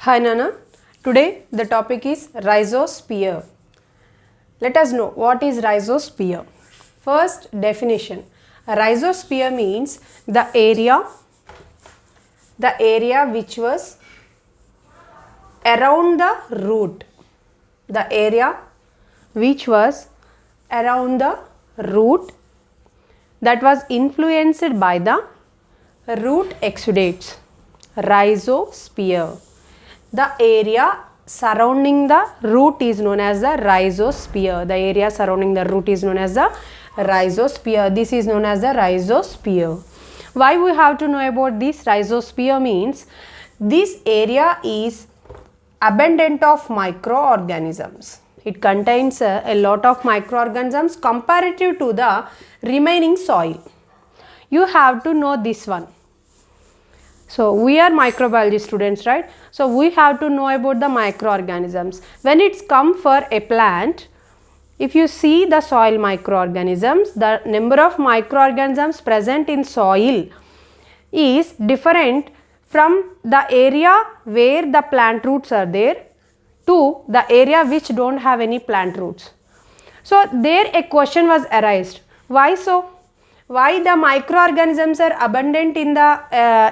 Hi Nana, today the topic is Rhizosphere. Let us know what is Rhizosphere. First definition. A rhizosphere means the area which was around the root. The area which was around the root that was influenced by the root exudates. Rhizosphere. The area surrounding the root is known as the rhizosphere. The area surrounding the root is known as the rhizosphere. This is known as the rhizosphere. Why we have to know about this? Rhizosphere means this area is abundant of microorganisms. It contains a lot of microorganisms comparative to the remaining soil. You have to know this one. So we are microbiology students, right? So we have to know about the microorganisms. When it's come for a plant, if you see the soil microorganisms, the number of microorganisms present in soil is different from the area where the plant roots are there to the area which don't have any plant roots. So there a question was arised. Why so? Why the microorganisms are abundant in the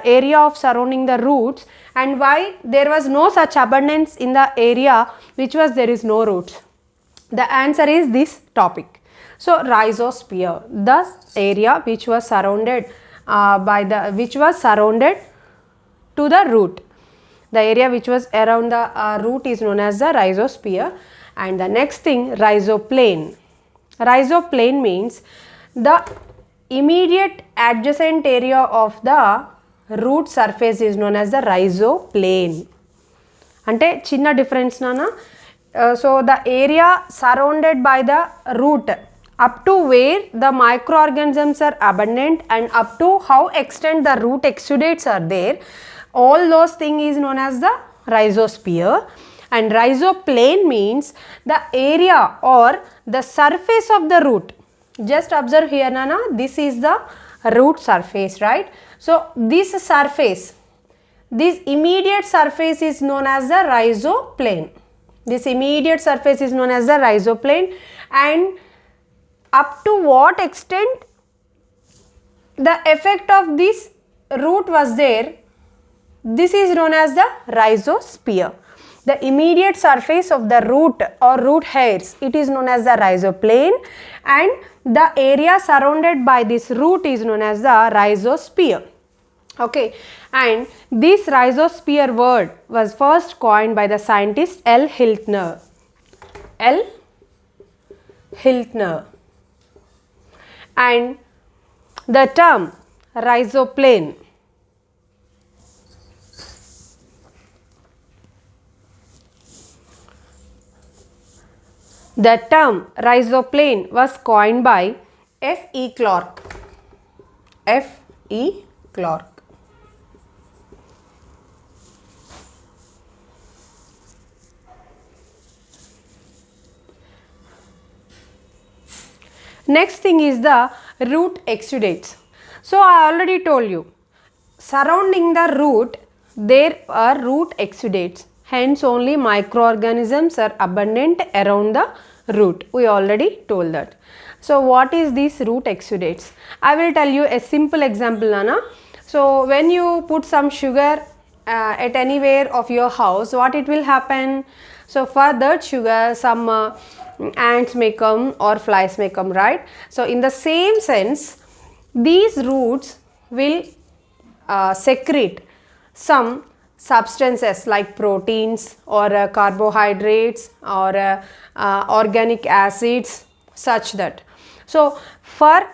area of surrounding the roots, and why there was no such abundance in the area which was there is no roots? The answer is this topic. So rhizosphere, the area which was surrounded to the root. The area which was around the root is known as the rhizosphere. And the next thing, rhizoplane. Rhizoplane means the immediate adjacent area of the root surface is known as the rhizoplane. Ante chinna difference nana. So the area surrounded by the root up to where the microorganisms are abundant and up to how extent the root exudates are there, all those things is known as the rhizosphere. And rhizoplane means the area or the surface of the root. Just observe here Nana, this is the root surface, right? So this surface, this immediate surface is known as the rhizoplane. This immediate surface is known as the rhizoplane, and up to what extent the effect of this root was there, this is known as the rhizosphere. The immediate surface of the root or root hairs, it is known as the rhizoplane, and the area surrounded by this root is known as the rhizosphere. Okay, and this rhizosphere word was first coined by the scientist L. Hiltner. L. Hiltner. And the term rhizoplane was coined by F. E. Clarke. F. E. Clarke. Next thing is the root exudates. So I already told you, surrounding the root there are root exudates. Hence only microorganisms are abundant around the root. We already told that. So what is this root exudates? I will tell you a simple example, Nana. So when you put some sugar at anywhere of your house, what it will happen? So for that sugar some ants may come or flies may come, right? So in the same sense, these roots will secrete some substances like proteins or carbohydrates or organic acids, such that. So for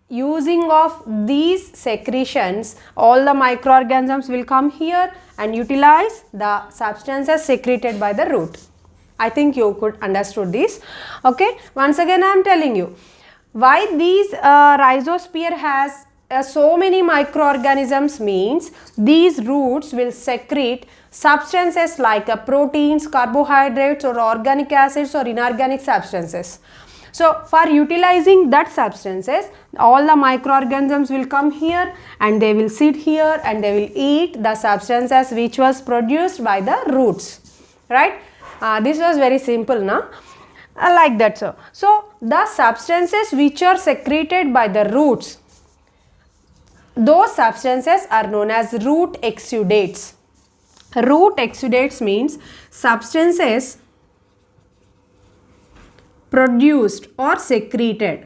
using of these secretions, all the microorganisms will come here and utilize the substances secreted by the root. I think you could understood this. Okay, once again I am telling you why these rhizosphere has so many microorganisms means these roots will secrete substances like proteins, carbohydrates or organic acids or inorganic substances. So for utilizing that substances, all the microorganisms will come here and they will sit here and they will eat the substances which was produced by the roots, right? This was very simple, na? Like that. So the substances which are secreted by the roots, those substances are known as root exudates. Root exudates means substances produced or secreted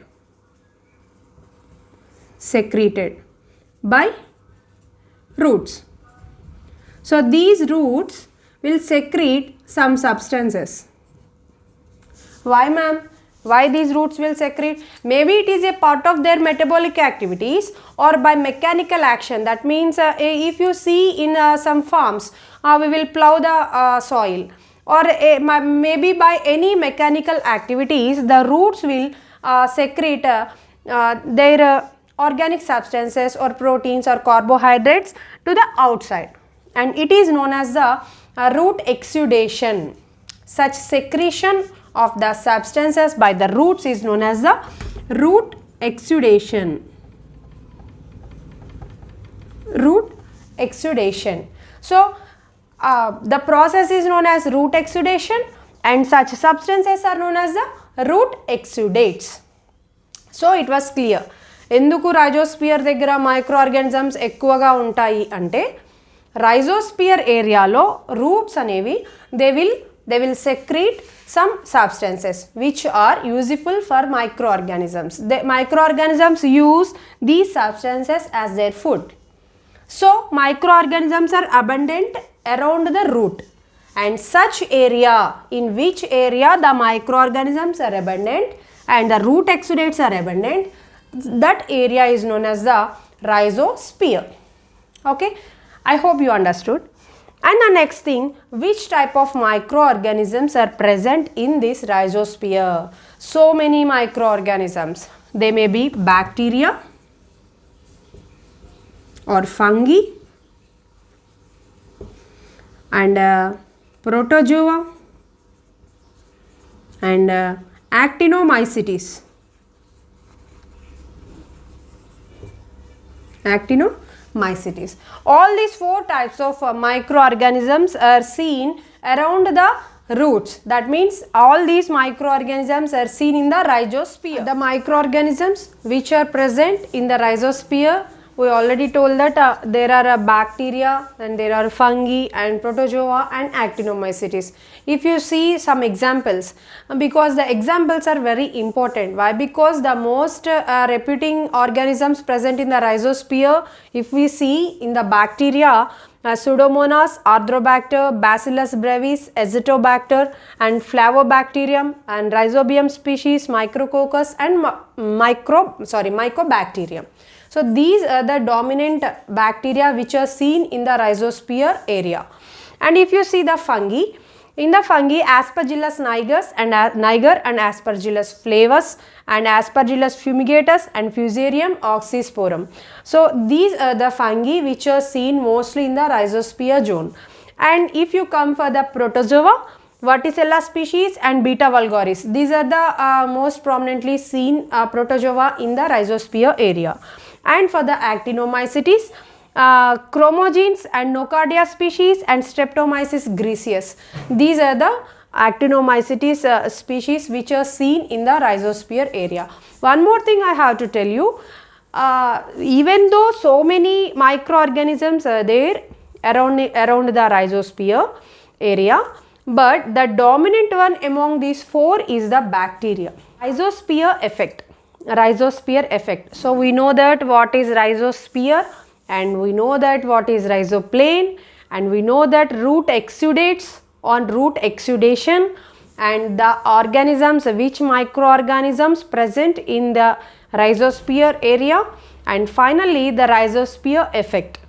by roots. So these roots will secrete some substances. Why, ma'am? Why these roots will secrete? Maybe it is a part of their metabolic activities or by mechanical action. That means if you see in some farms, we will plow the soil, or maybe by any mechanical activities, the roots will secrete their organic substances or proteins or carbohydrates to the outside, and it is known as the root exudation. Such secretion of the substances by the roots is known as the root exudation. Root exudation. So the process is known as root exudation, and such substances are known as the root exudates. So it was clear. ఎందుకు rhizosphere దగ్గర మైక్రోఆర్గానిజమ్స్ ఎక్కువగా ఉంటాయి అంటే, rhizosphere ఏరియాలో roots అనేవి they will secrete some substances which are useful for microorganisms. The microorganisms use these substances as their food. So microorganisms are abundant around the root, and such area, in which area the microorganisms are abundant and the root exudates are abundant, that area is known as the rhizosphere. Okay, I hope you understood. And the next thing, which type of microorganisms are present in this rhizosphere? So many microorganisms. They may be bacteria or fungi and protozoa and actinomycetes. Actinomycetes. All these four types of microorganisms are seen around the roots. That means all these microorganisms are seen in the rhizosphere. The microorganisms which are present in the rhizosphere, we already told that there are bacteria and there are fungi and protozoa and actinomycetes. If you see some examples, because the examples are very important. Why? Because the most repeating organisms present in the rhizosphere, if we see in the bacteria, Pseudomonas, Arthrobacter, Bacillus brevis, Azotobacter and Flavobacterium, and Rhizobium species, Micrococcus and Mycobacterium. So these are the dominant bacteria which are seen in the rhizosphere area. And if you see the fungi, in the fungi, Aspergillus niger and Aspergillus flavus and Aspergillus fumigatus and Fusarium oxysporum. So these are the fungi which are seen mostly in the rhizosphere zone. And if you come for the protozoa, Verticella species and Beta vulgaris, these are the most prominently seen protozoa in the rhizosphere area. And for the actinomycetes, Chromogenes and Nocardia species and Streptomyces griseus, these are the actinomycetes species which are seen in the rhizosphere area. One more thing I have to tell you, even though so many microorganisms are there around the rhizosphere area, but the dominant one among these four is the bacteria. Rhizosphere effect. Rhizosphere effect. So we know that what is rhizosphere, and we know that what is rhizoplane, and we know that root exudates on root exudation, and the organisms, which microorganisms present in the rhizosphere area, and finally the rhizosphere effect.